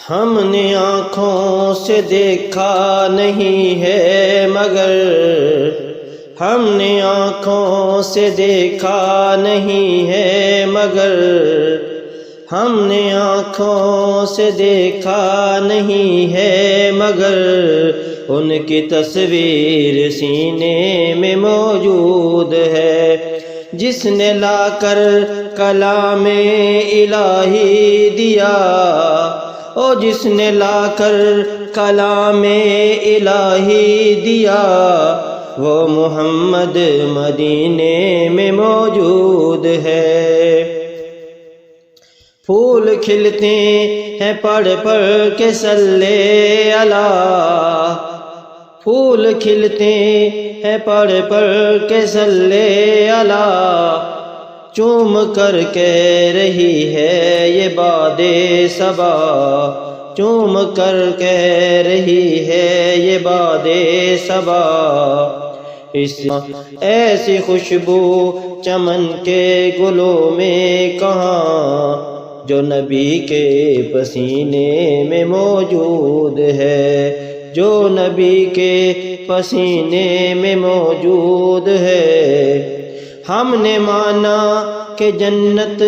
ہم نے آنکھوں سے دیکھا نہیں ہے مگر ہم نے آنکھوں سے دیکھا نہیں ہے مگر ہم نے آنکھوں سے دیکھا نہیں ہے مگر ان کی تصویر سینے میں موجود ہے۔ جس نے لا کر کلام الہی دیا، او جس نے لا کر کلام الہی دیا، وہ محمد مدینے میں موجود ہے۔ پھول کھلتے ہیں پڑھ پڑھ کے صلی اللہ، پھول کھلتے ہیں پڑھ پڑھ کے صلی اللہ، چوم کر کہہ رہی ہے یہ باد صبا، چوم کر کہہ رہی ہے یہ باد صبا۔ اس ایسی خوشبو چمن کے گلوں میں کہاں، جو نبی کے پسینے میں موجود ہے، جو نبی کے پسینے میں موجود ہے۔ ہم نے مانا کہ جنت